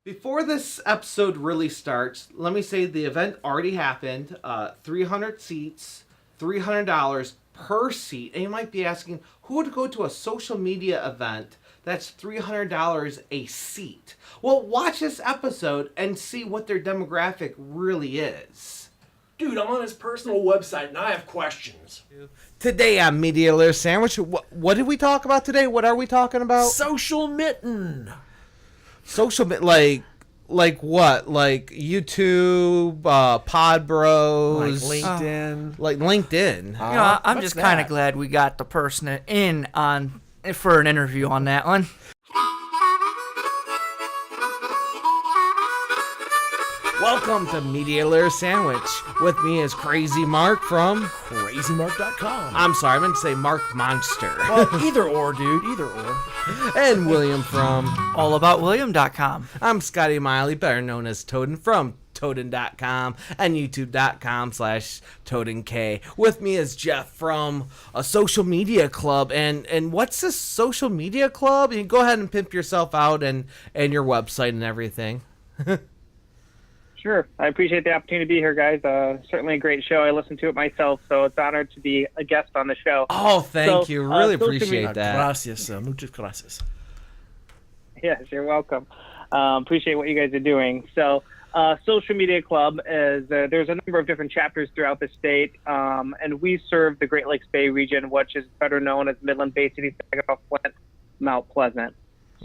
Before this episode really starts, let me say the event already happened. 300 seats, $300 per seat. And you might be asking, who would go to a social media event that's $300 a seat? Well, watch this episode and see what their demographic really is. Dude, I'm on his personal website and I have questions. Today on Media Layer Sandwich, what did we talk about today? What are we talking about? Social Mitten. Social, like what? Like YouTube, Pod Bros, Like LinkedIn. like LinkedIn. I'm just kind of glad we got the person in on for an interview on that one. Welcome to Media Layer Sandwich. With me is Crazy Mark from CrazyMark.com. I'm sorry, I meant to say Mark Monster. Well, either or, dude. Either or. And William from AllAboutWilliam.com. I'm Scotty Miley, better known as Toden from Toden.com and YouTube.com/TodenK. With me is Jeff from a social media club. And what's this social media club? You go ahead and pimp yourself out and your website and everything. Sure. I appreciate the opportunity to be here, guys. Certainly a great show. I listen to it myself, so it's an honor to be a guest on the show. Oh, thank you. Really appreciate that. Gracias. Muchas gracias. Yes, you're welcome. Appreciate what you guys are doing. So, Social Media Club is there's a number of different chapters throughout the state, and we serve the Great Lakes Bay region, which is better known as Midland, Bay City, Saginaw, Flint, Mount Pleasant.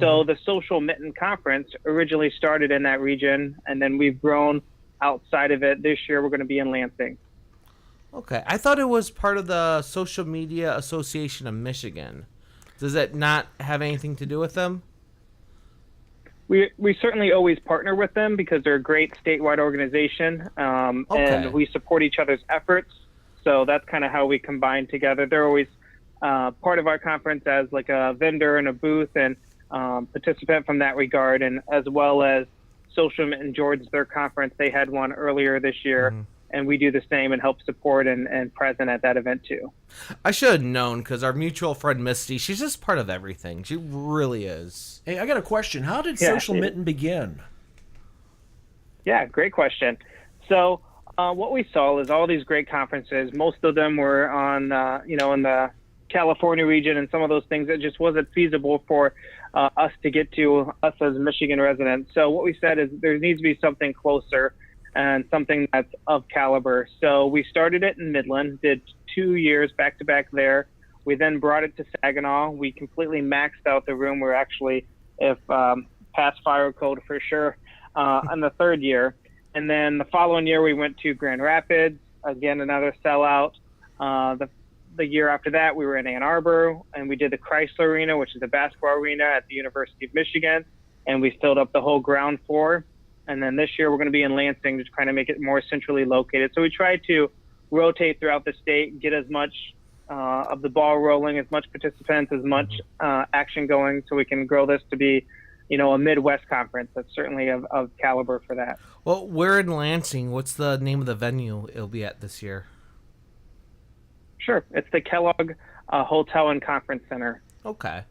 So the Social Mitten Conference originally started in that region, and then we've grown outside of it. This year, we're going to be in Lansing. Okay. I thought it was part of the Social Media Association of Michigan. Does that not have anything to do with them? We certainly always partner with them because they're a great statewide organization, and we support each other's efforts. So that's kind of how we combine together. They're always part of our conference as like a vendor and a booth and participant from that regard, and as well as Social Mitten George, their conference. They had one earlier this year, and we do the same and help support and present at that event too. I should have known because our mutual friend Misty, she's just part of everything. She really is. Hey, I got a question. How did Social Mitten begin? Yeah, great question. So what we saw is all these great conferences. Most of them were on, in the California region, and some of those things that just wasn't feasible for us to get to, us as Michigan residents. So what we said is there needs to be something closer and something that's of caliber. So we started it in Midland, did 2 years back to back there. We then brought it to Saginaw. We completely maxed out the room. We're actually, if past fire code for sure, on the third year. And then the following year, we went to Grand Rapids, again, another sellout. The year after that, we were in Ann Arbor, and we did the Chrysler Arena, which is a basketball arena at the University of Michigan, and we filled up the whole ground floor. And then this year, we're going to be in Lansing to kind of make it more centrally located. So we try to rotate throughout the state, get as much of the ball rolling, as much participants, as much action going, so we can grow this to be, a Midwest conference that's certainly of caliber for that. Well, we're in Lansing. What's the name of the venue it'll be at this year? Sure. It's the Kellogg Hotel and Conference Center. Okay.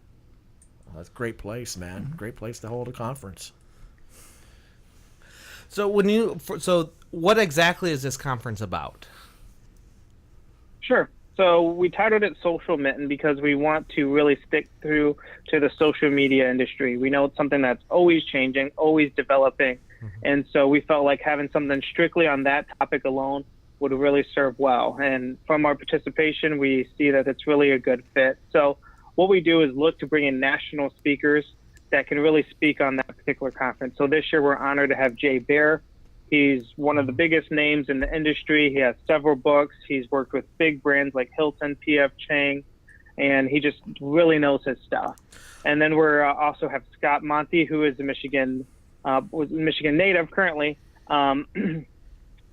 Well, that's a great place, man. Great place to hold a conference. So what exactly is this conference about? Sure. So we titled it Social Mitten because we want to really stick through to the social media industry. We know it's something that's always changing, always developing. And so we felt like having something strictly on that topic alone would really serve well. And from our participation, we see that it's really a good fit. So what we do is look to bring in national speakers that can really speak on that particular conference. So this year, we're honored to have Jay Baer. He's one of the biggest names in the industry. He has several books. He's worked with big brands like Hilton, P.F. Chang, and he just really knows his stuff. And then we're also have Scott Monty, who is a Michigan native currently,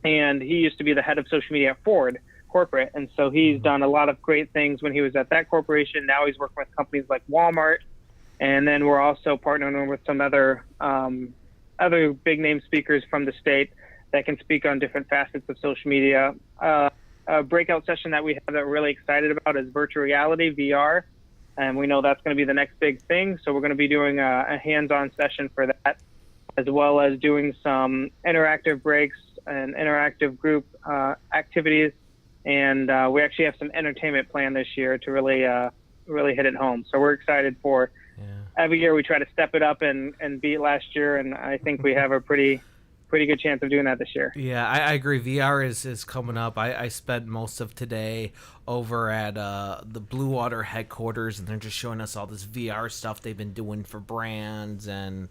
and he used to be the head of social media at Ford corporate. And so he's done a lot of great things when he was at that corporation. Now he's working with companies like Walmart. And then we're also partnering with some other big name speakers from the state that can speak on different facets of social media. A breakout session that we have that we're really excited about is virtual reality, VR. And we know that's going to be the next big thing. So we're going to be doing a hands-on session for that. as well as doing some interactive breaks and interactive group activities. And we actually have some entertainment planned this year to really hit it home. So we're excited for every year we try to step it up and beat last year. And I think we have a pretty good chance of doing that this year. Yeah, I agree. VR is coming up. I spent most of today over at the Blue Water headquarters, and they're just showing us all this VR stuff they've been doing for brands, and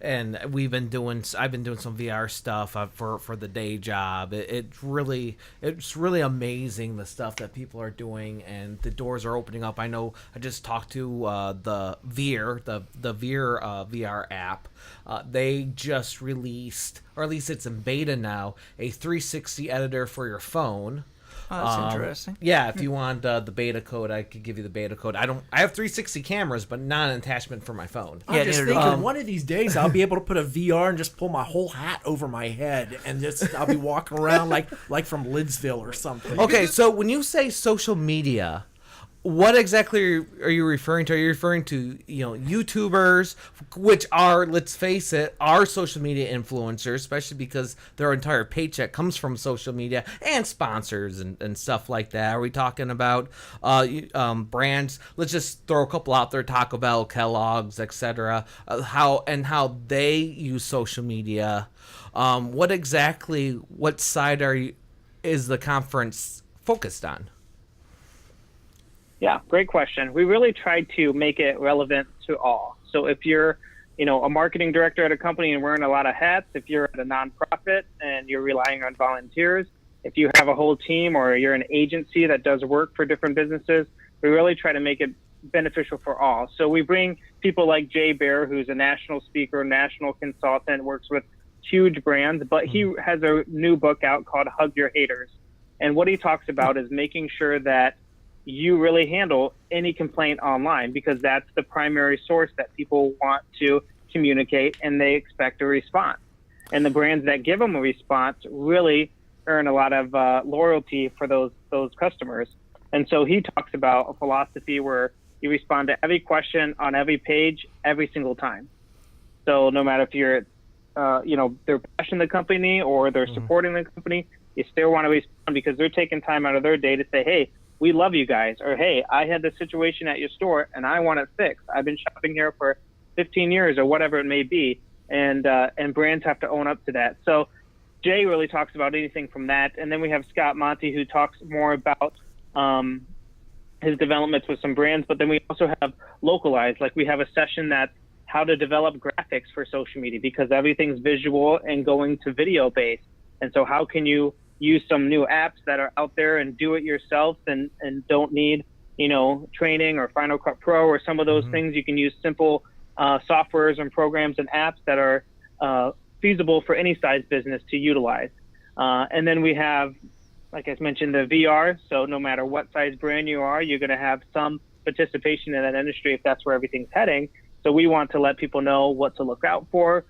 I've been doing some VR stuff for the day job. It's really amazing the stuff that people are doing, and the doors are opening up. I know I just talked to the Veer, the Veer VR app. They just released, or at least it's in beta now, a 360 editor for your phone. Oh, that's interesting. Yeah, if you want the beta code, I could give you the beta code. I have 360 cameras, but not an attachment for my phone. I'm just thinking one of these days I'll be able to put a VR and just pull my whole hat over my head, and I'll be walking around like from Lidsville or something. Okay, so when you say social media, what exactly are you referring to? Are you referring to, YouTubers, which are, let's face it, are social media influencers, especially because their entire paycheck comes from social media, and sponsors and stuff like that? Are we talking about brands? Let's just throw a couple out there: Taco Bell, Kellogg's, etc. How they use social media. What side is the conference focused on? Yeah, great question. We really tried to make it relevant to all. So if you're, a marketing director at a company and wearing a lot of hats, if you're at a nonprofit and you're relying on volunteers, if you have a whole team or you're an agency that does work for different businesses, we really try to make it beneficial for all. So we bring people like Jay Bear, who's a national speaker, national consultant, works with huge brands, but he has a new book out called Hug Your Haters. And what he talks about is making sure that you really handle any complaint online, because that's the primary source that people want to communicate and they expect a response. And the brands that give them a response really earn a lot of loyalty for those customers. And so he talks about a philosophy where you respond to every question on every page every single time. So no matter if you're, they're bashing the company or they're supporting the company, you still want to respond because they're taking time out of their day to say, hey, we love you guys, or hey, I had this situation at your store and I want it fixed. I've been shopping here for 15 years or whatever it may be, and brands have to own up to that. So Jay really talks about anything from that, and then we have Scott Monty, who talks more about his developments with some brands, but then we also have localized, like we have a session that's how to develop graphics for social media, because everything's visual and going to video based. And so how can you use some new apps that are out there and do it yourself and don't need, training or Final Cut Pro or some of those things. You can use simple softwares and programs and apps that are feasible for any size business to utilize. And then we have, like I mentioned, the VR. So no matter what size brand you are, you're going to have some participation in that industry if that's where everything's heading. So we want to let people know what to look out for,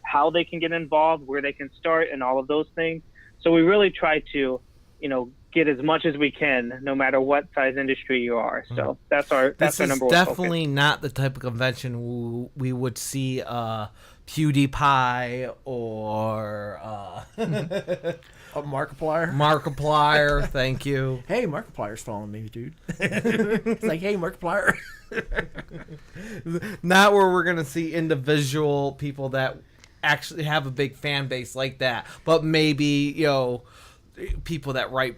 how they can get involved, where they can start, and all of those things. So we really try to, get as much as we can, no matter what size industry you are. So that's our number one focus. This is definitely not the type of convention we would see PewDiePie or a Markiplier. Markiplier, thank you. Hey, Markiplier's following me, dude. It's like, hey, Markiplier. Not where we're gonna see individual people that actually have a big fan base like that, but maybe people that write,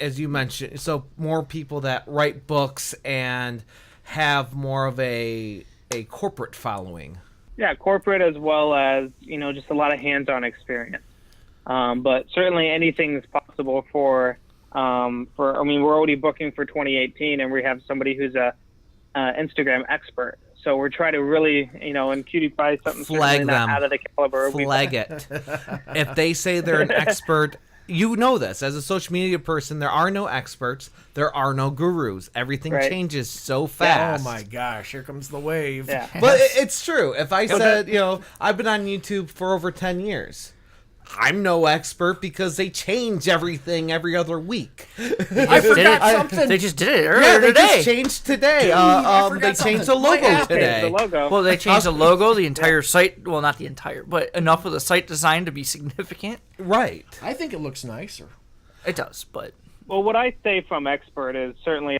as you mentioned, so more people that write books and have more of a corporate following. Yeah, corporate, as well as just a lot of hands-on experience. But certainly anything's possible for we're already booking for 2018, and we have somebody who's a Instagram expert. So we're trying to really, and PewDiePie something flag not them out of the caliber. Flag it. If they say they're an expert, this as a social media person, there are no experts, there are no gurus. Everything changes so fast. Oh my gosh, here comes the wave. Yeah. But it's true. If I said, I've been on YouTube for over 10 years. I'm no expert because they change everything every other week. I forgot something. They just did it Yeah, earlier they today. just changed today. I forgot They changed the something. logo My app today. The logo. Well, they changed the logo, the entire site. Well, not the entire, but enough of the site design to be significant. Right. I think it looks nicer. It does, but Well, what I say from expert is certainly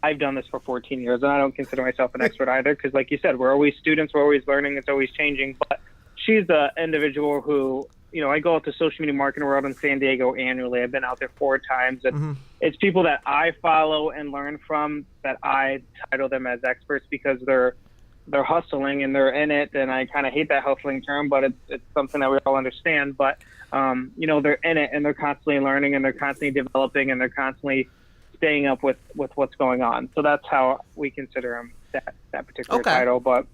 I've done this for 14 years, and I don't consider myself an expert either because, like you said, we're always students, we're always learning, it's always changing. But she's the individual who, you know, I go out to social media marketing world in San Diego annually. I've been out there 4 times. And it's people that I follow and learn from that I title them as experts because they're hustling and they're in it. And I kind of hate that hustling term, but it's something that we all understand. But you know, they're in it and they're constantly learning and they're constantly developing and they're constantly staying up with what's going on. So that's how we consider them that particular title. But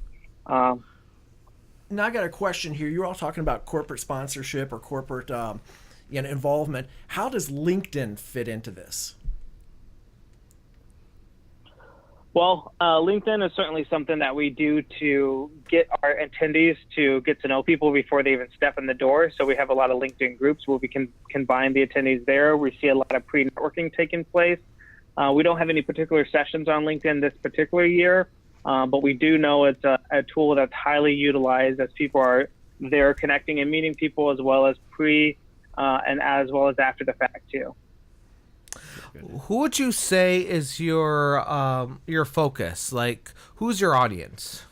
Now I got a question here. You're all talking about corporate sponsorship or corporate involvement. How does LinkedIn fit into this? Well, LinkedIn is certainly something that we do to get our attendees to get to know people before they even step in the door. So we have a lot of LinkedIn groups where we can combine the attendees there. We see a lot of pre-networking taking place. We don't have any particular sessions on LinkedIn this particular year, but we do know it's a tool that's highly utilized as people are there connecting and meeting people as well as and as well as after the fact too. Who would you say is your focus? Like, who's your audience?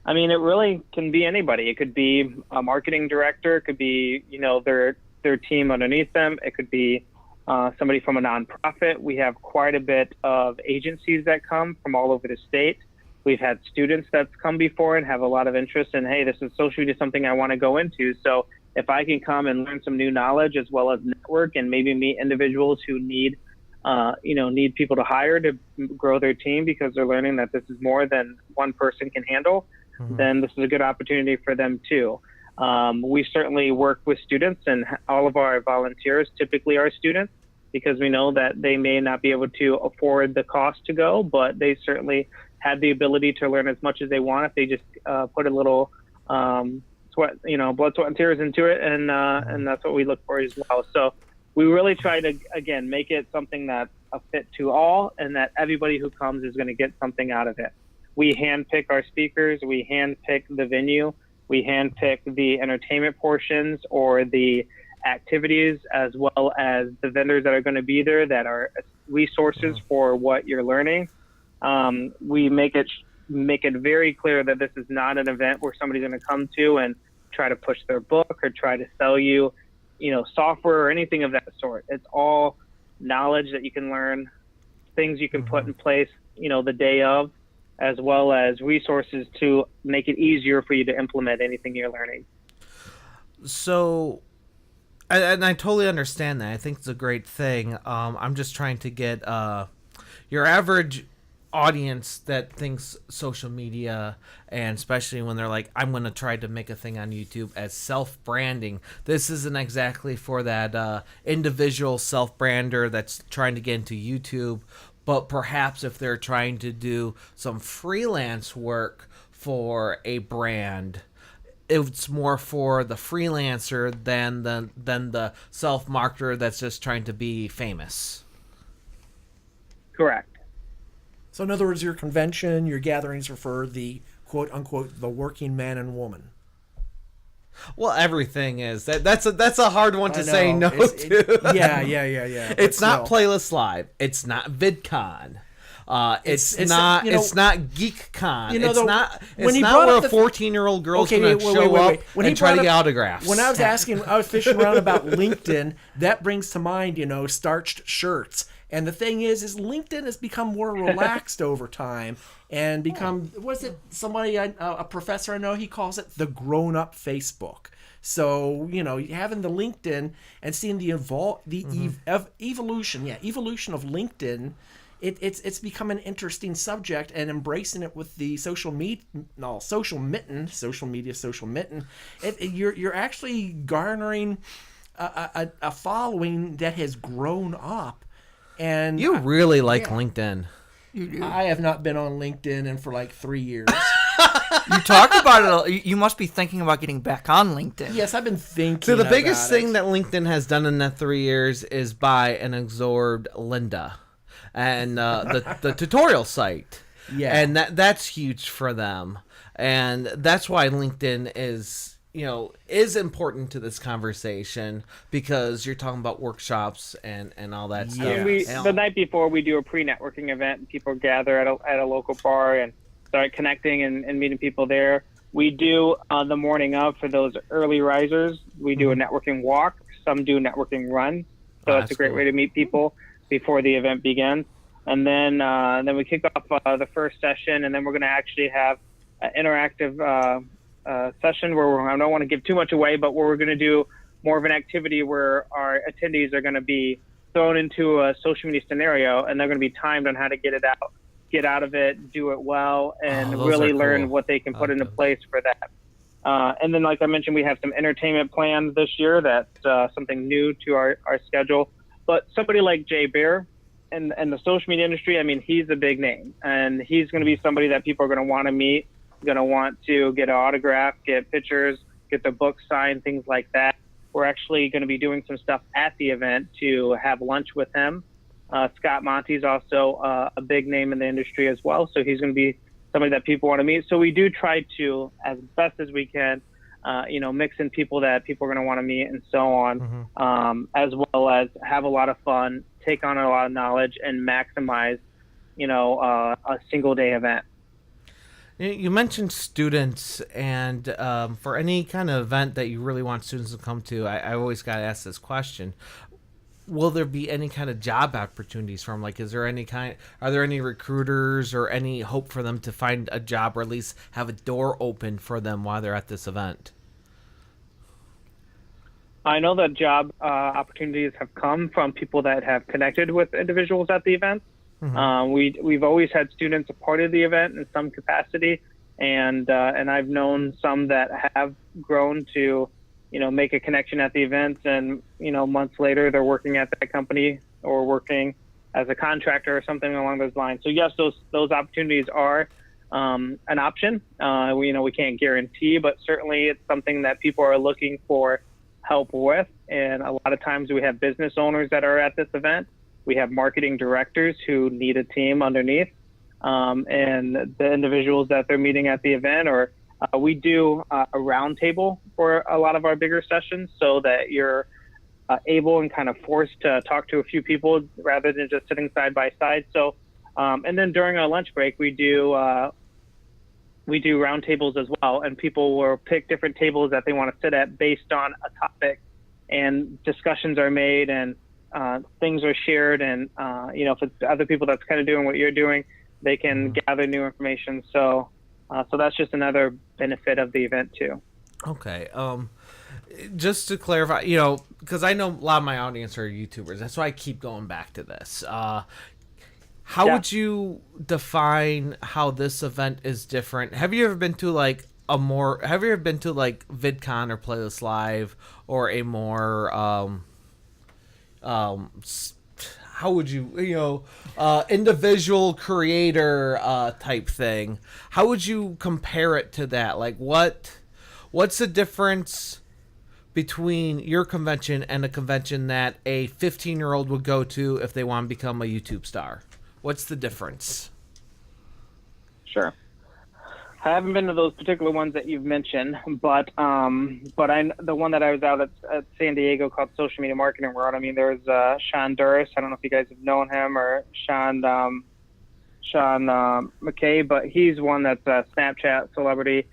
I mean, it really can be anybody. It could be a marketing director. It could be, you know, their team underneath them. It could be somebody from a nonprofit. We have quite a bit of agencies that come from all over the state. We've had students that's come before and have a lot of interest in, hey, this is social media, something I want to go into. So if I can come and learn some new knowledge as well as network and maybe meet individuals who need people to hire to grow their team because they're learning that this is more than one person can handle, then this is a good opportunity for them too. We certainly work with students, and all of our volunteers typically are students because we know that they may not be able to afford the cost to go, but they certainly have the ability to learn as much as they want if they just put a little blood, sweat, and tears into it, and that's what we look for as well. So we really try to, again, make it something that's a fit to all and that everybody who comes is going to get something out of it. We handpick our speakers, we handpick the venue, we handpick the entertainment portions or the activities, as well as the vendors that are going to be there that are resources for what you're learning. We make it very clear that this is not an event where somebody's going to come to and try to push their book or try to sell you, software or anything of that sort. It's all knowledge that you can learn, things you can put in place, the day of, as well as resources to make it easier for you to implement anything you're learning. So, and I totally understand that. I think it's a great thing. I'm just trying to get your average audience that thinks social media, and especially when they're like, I'm going to try to make a thing on YouTube as self-branding. This isn't exactly for that individual self-brander that's trying to get into YouTube, but perhaps if they're trying to do some freelance work for a brand, it's more for the freelancer than the self-marketer that's just trying to be famous. Correct. So in other words, your convention, your gatherings are for the quote-unquote the working man and woman. Well, everything is. That's a hard one to say no to. Yeah. It's not Playlist Live. It's not VidCon. It's not GeekCon. It's not where a 14-year-old girl's going to show up and try to get autographs. When I was fishing around about LinkedIn, that brings to mind, starched shirts. And the thing is LinkedIn has become more relaxed over time and become, a professor I know, he calls it the grown-up Facebook. So, having the LinkedIn and seeing the evolution of LinkedIn, it's become an interesting subject, and embracing it with the social mitten, you're actually garnering a following that has grown up. And you really like LinkedIn. I have not been on LinkedIn in for like 3 years. You talk about it. You must be thinking about getting back on LinkedIn. Yes, I've been thinking. So the biggest about thing it. that LinkedIn has done in that 3 years is buy and absorbed Linda, and the tutorial site. Yeah. And that's huge for them, and that's why LinkedIn is important to this conversation, because you're talking about workshops and all that stuff. Yeah. The night before, we do a pre-networking event, and people gather at a local bar and start connecting and meeting people there. We do the morning of, for those early risers, we do a networking walk. Some do networking run, so it's a great way to meet people before the event begins. And then we kick off the first session, and then we're going to actually have an interactive session where I don't want to give too much away, but where we're going to do more of an activity where our attendees are going to be thrown into a social media scenario, and they're going to be timed on how to get out of it, do it well, and really learn what they can put into place for that. And then, like I mentioned, we have some entertainment planned this year. That's something new to our schedule. But somebody like Jay Bear in the social media industry, I mean, he's a big name, and he's going to be somebody that people are going to want to meet, going to want to get an autograph, get pictures, get their book signed, things like that. We're actually going to be doing some stuff at the event to have lunch with him. Scott Monte's also a big name in the industry as well, so he's going to be somebody that people want to meet. So we do try to, as best as we can, mix in people that people are going to want to meet and so on, as well as have a lot of fun, take on a lot of knowledge, and maximize, a single day event. You mentioned students, and for any kind of event that you really want students to come to, I always got to ask this question. Will there be any kind of job opportunities from, like, are there any recruiters or any hope for them to find a job, or at least have a door open for them while they're at this event? I know that job opportunities have come from people that have connected with individuals at the event. We've always had students a part of the event in some capacity, and I've known some that have grown to, make a connection at the event, and months later they're working at that company or working as a contractor or something along those lines. So yes, those opportunities are an option. We can't guarantee, but certainly it's something that people are looking for help with. And a lot of times we have business owners that are at this event. We have marketing directors who need a team underneath, and the individuals that they're meeting at the event. Or we do a roundtable for a lot of our bigger sessions, so that you're able and kind of forced to talk to a few people rather than just sitting side by side. So, and then during our lunch break, we do roundtables as well, and people will pick different tables that they want to sit at based on a topic, and discussions are made, and things are shared, and if it's other people that's kind of doing what you're doing, they can gather new information. So that's just another benefit of the event too. Okay. Just to clarify, because I know a lot of my audience are YouTubers, that's why I keep going back to this. How would you define how this event is different? Have you ever been to VidCon or Playlist Live, or a more how would you individual creator type thing? How would you compare it to that? Like, what's the difference between your convention and a convention that a 15-year-old would go to if they want to become a YouTube star? What's the difference? Sure. I haven't been to those particular ones that you've mentioned, but the one that I was out at San Diego called Social Media Marketing World. I mean, there's Sean Duras. I don't know if you guys have known him, or Sean McKay, but he's one that's a Snapchat celebrity.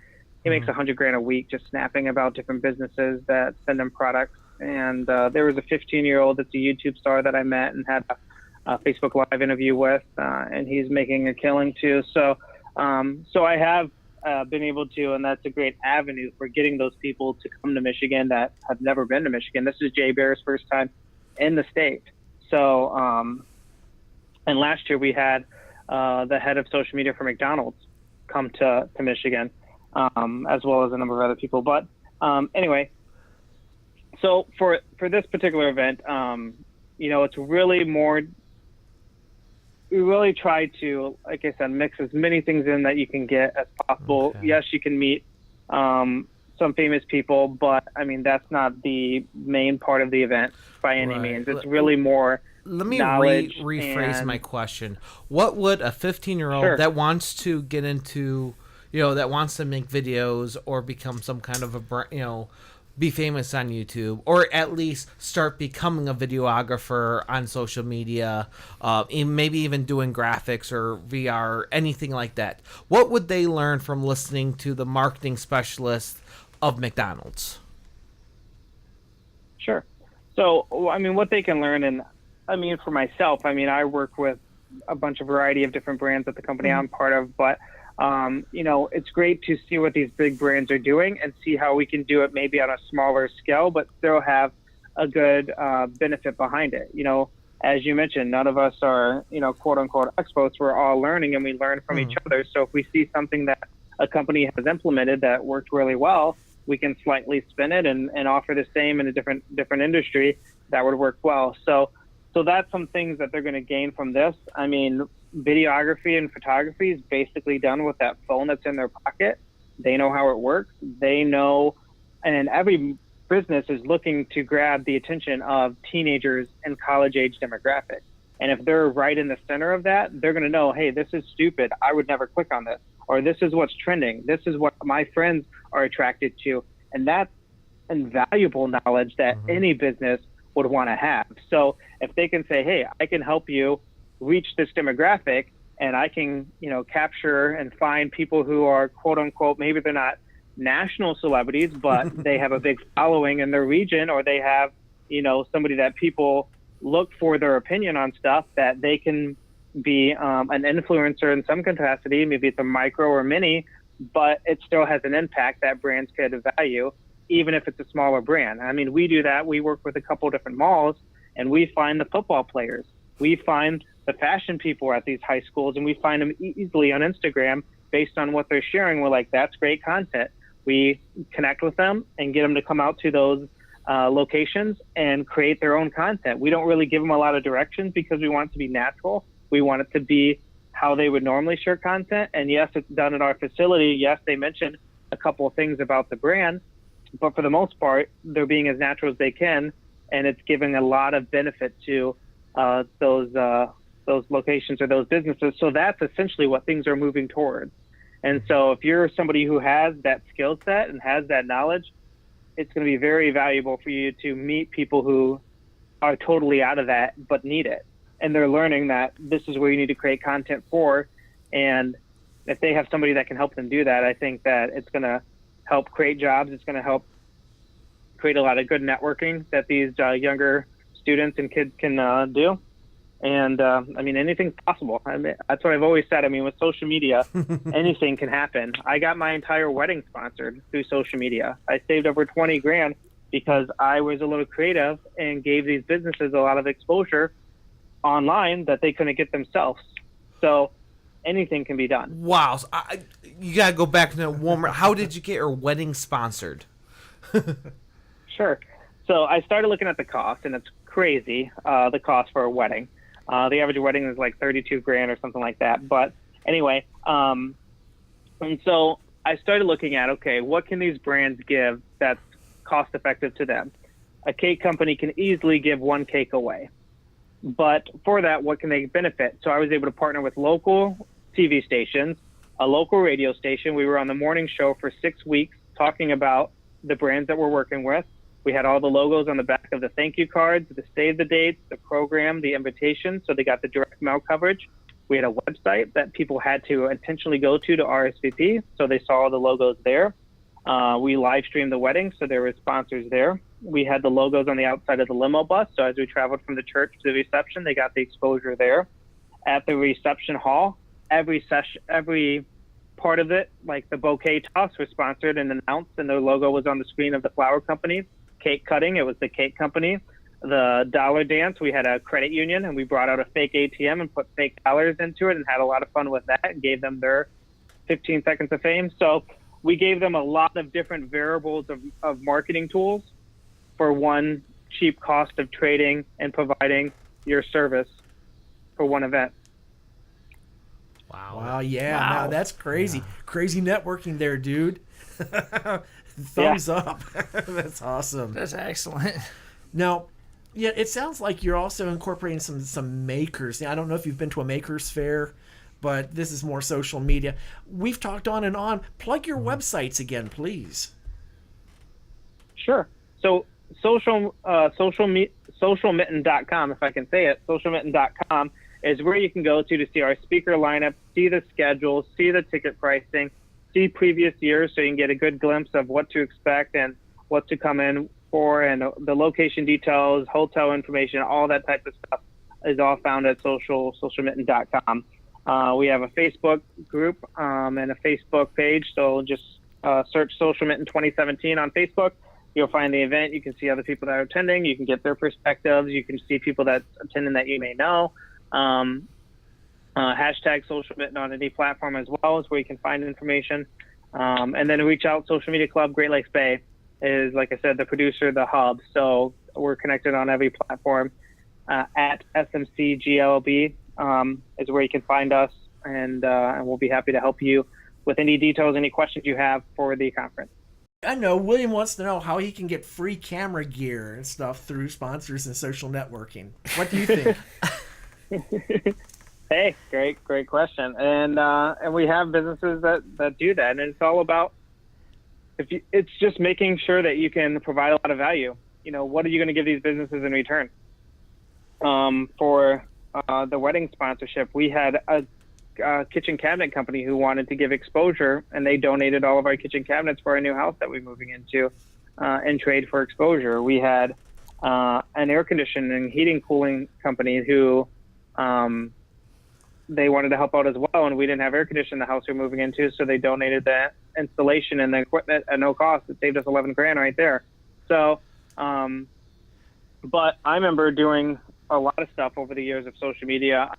He makes $100,000 a week just snapping about different businesses that send him products. And there was a 15-year-old that's a YouTube star that I met and had a Facebook Live interview with, and he's making a killing too. So I have been able to, and that's a great avenue for getting those people to come to Michigan that have never been to Michigan. This is Jay Bear's first time in the state. So, and last year we had the head of social media for McDonald's come to Michigan, as well as a number of other people. But anyway, so for this particular event, it's really more we really try to, like I said, mix as many things in that you can get as possible. Okay. Yes, you can meet some famous people, but I mean that's not the main part of the event by any Right. means. It's really more Let me knowledge rephrase and my question. What would a 15-year-old Sure. that wants to get into, that wants to make videos or become some kind of be famous on YouTube, or at least start becoming a videographer on social media, maybe even doing graphics or VR, anything like that. What would they learn from listening to the marketing specialist of McDonald's? Sure. So, I mean, what they can learn, and I mean, for myself, I mean, I work with a variety of different brands at the company I'm part of, but, it's great to see what these big brands are doing and see how we can do it maybe on a smaller scale, but still have a good benefit behind it. As you mentioned, none of us are, quote unquote experts. We're all learning and we learn from each other. So if we see something that a company has implemented that worked really well, we can slightly spin it and offer the same in a different industry that would work well. So that's some things that they're going to gain from this. I mean, videography and photography is basically done with that phone that's in their pocket. They know how it works. They know, and every business is looking to grab the attention of teenagers and college age demographic. And if they're right in the center of that, they're going to know, hey, this is stupid. I would never click on this. Or this is what's trending. This is what my friends are attracted to. And that's invaluable knowledge that any business would want to have. So if they can say, hey, I can help you reach this demographic, and I can, capture and find people who are quote unquote, maybe they're not national celebrities, but they have a big following in their region, or they have, somebody that people look for their opinion on stuff, that they can be an influencer in some capacity. Maybe it's a micro or mini, but it still has an impact that brands could value, even if it's a smaller brand. I mean, we do that. We work with a couple different malls, and we find the football players. We find the fashion people at these high schools, and we find them easily on Instagram based on what they're sharing. We're like, that's great content. We connect with them and get them to come out to those locations and create their own content. We don't really give them a lot of directions because we want it to be natural. We want it to be how they would normally share content. And yes, it's done at our facility. Yes, they mentioned a couple of things about the brand, but for the most part, they're being as natural as they can, and it's giving a lot of benefit to those locations or those businesses. So that's essentially what things are moving towards. And so if you're somebody who has that skill set and has that knowledge, it's going to be very valuable for you to meet people who are totally out of that but need it. And they're learning that this is where you need to create content for. And if they have somebody that can help them do that, I think that it's going to help create jobs. It's going to help create a lot of good networking that these younger students and kids can do. And I mean, anything's possible. I mean, that's what I've always said. I mean, with social media, anything can happen. I got my entire wedding sponsored through social media. I saved over 20 grand because I was a little creative and gave these businesses a lot of exposure online that they couldn't get themselves. So anything can be done. Wow. So you got to go back to one more. How did you get your wedding sponsored? Sure. So I started looking at the cost, and it's crazy, the cost for a wedding. The average wedding is like 32 grand or something like that. But anyway, and so I started looking at, okay, what can these brands give that's cost effective to them? A cake company can easily give one cake away. But for that, what can they benefit? So I was able to partner with local TV stations, a local radio station. We were on the morning show for 6 weeks talking about the brands that we're working with. We had all the logos on the back of the thank you cards, the save the dates, the program, the invitation. So they got the direct mail coverage. We had a website that people had to intentionally go to RSVP. So they saw the logos there. We live streamed the wedding. So there were sponsors there. We had the logos on the outside of the limo bus. So as we traveled from the church to the reception, they got the exposure there. At the reception hall, every part of it, like the bouquet toss, was sponsored and announced, and their logo was on the screen of the flower company. Cake cutting, it was the cake company. The dollar dance, we had a credit union, and we brought out a fake ATM and put fake dollars into it and had a lot of fun with that and gave them their 15 seconds of fame. So we gave them a lot of different variables of marketing tools for one cheap cost of trading and providing your service for one event. Wow, yeah, Wow. no, that's crazy. Crazy networking there, dude. Thumbs up. That's awesome. That's excellent. Now, yeah, it sounds like you're also incorporating some makers. Now, I don't know if you've been to a makers fair, but this is more social media. We've talked on and on. Plug your websites again, please. Sure. So socialmitten.com, if I can say it, socialmitten.com is where you can go to see our speaker lineup, see the schedule, see the ticket pricing, see previous years, so you can get a good glimpse of what to expect and what to come in for, and the location details, hotel information, all that type of stuff is all found at socialmitten.com. We have a Facebook group and a Facebook page, so just search Social Mitten 2017 on Facebook. You'll find the event. You can see other people that are attending. You can get their perspectives. You can see people that's attending that you may know. Hashtag Social Mitten on any platform as well is where you can find information. And then reach out. Social Media Club Great Lakes Bay is, like I said, the producer, the hub. So we're connected on every platform. At SMCGLB is where you can find us, and we'll be happy to help you with any details, any questions you have for the conference. I know William wants to know how he can get free camera gear and stuff through sponsors and social networking. What do you think? Hey, great question. And we have businesses that do that, and it's all about it's just making sure that you can provide a lot of value. You know, what are you going to give these businesses in return? For the wedding sponsorship, we had a kitchen cabinet company who wanted to give exposure, and they donated all of our kitchen cabinets for our new house that we're moving into in trade for exposure. We had an air conditioning, heating, cooling company who they wanted to help out as well, and we didn't have air conditioning in the house we're moving into, so they donated the installation and the equipment at no cost. It saved us $11,000 right there. So, but I remember doing a lot of stuff over the years of social media.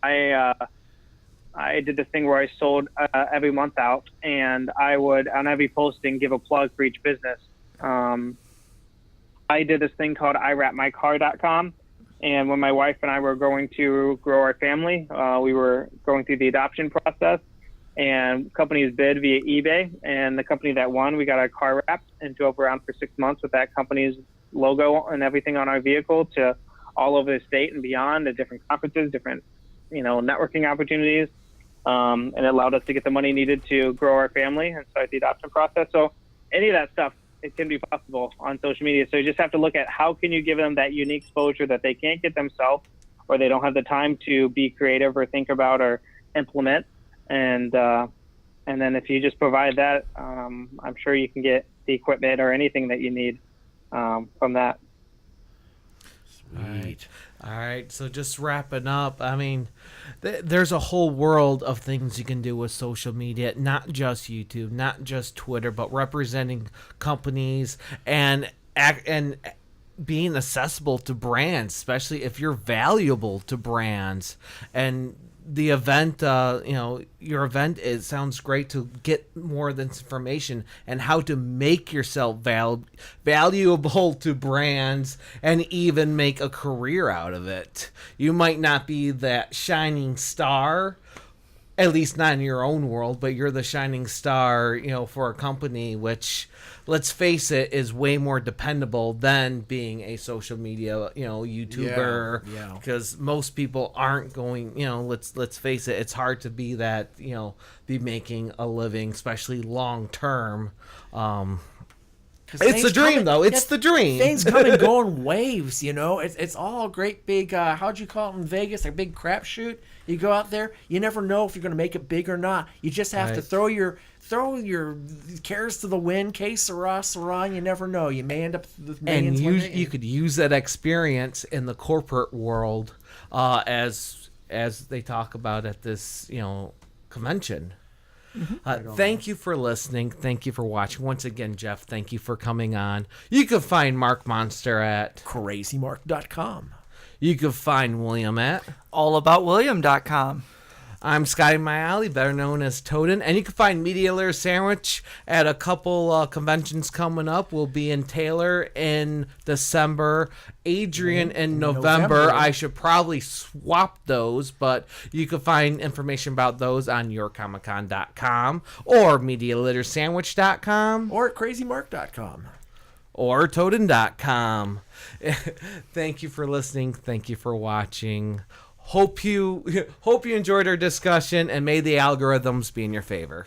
I did this thing where I sold every month out, and I would, on every posting, give a plug for each business. I did this thing called iwrapmycar.com, and when my wife and I were going to grow our family, we were going through the adoption process, and companies bid via eBay, and the company that won, we got our car wrapped and drove around for 6 months with that company's logo and everything on our vehicle to all over the state and beyond, to different conferences, different networking opportunities. And it allowed us to get the money needed to grow our family and start the adoption process. So any of that stuff, it can be possible on social media. So you just have to look at how can you give them that unique exposure that they can't get themselves, or they don't have the time to be creative or think about or implement. And then if you just provide that, I'm sure you can get the equipment or anything that you need from that. Right. All right. So just wrapping up, I mean, there's a whole world of things you can do with social media, not just YouTube, not just Twitter, but representing companies and being accessible to brands, especially if you're valuable to brands. And the event, your event, it sounds great to get more of this information and how to make yourself valuable to brands and even make a career out of it. You might not be that shining star, at least not in your own world, but you're the shining star, for a company, which, let's face it, is way more dependable than being a social media, YouTuber. Yeah. Because most people aren't going, let's face it, it's hard to be that, be making a living, especially long term. It's the dream, though. It's the dream. Things come and go in waves, It's all great big, how'd you call it in Vegas? A big crapshoot. You go out there, you never know if you're going to make it big or not. You just have to throw your cares to the wind, que sera, sera, and you never know. You may end up with millions. And you could use that experience in the corporate world, as they talk about at this, convention. Mm-hmm. Thank you for listening. Thank you for watching. Once again, Jeff, thank you for coming on. You can find Mark Monster at crazymark.com. You can find William at allaboutwilliam.com. I'm Scotty Mayali, better known as Toden, and you can find Media Layer Sandwich at a couple conventions coming up. We'll be in Taylor in December, Adrian in November. I should probably swap those, but you can find information about those on yourcomiccon.com or MediaLitterSandwich.com Or at crazymark.com. or Toden.com. Thank you for listening. Thank you for watching. Hope you enjoyed our discussion, and may the algorithms be in your favor.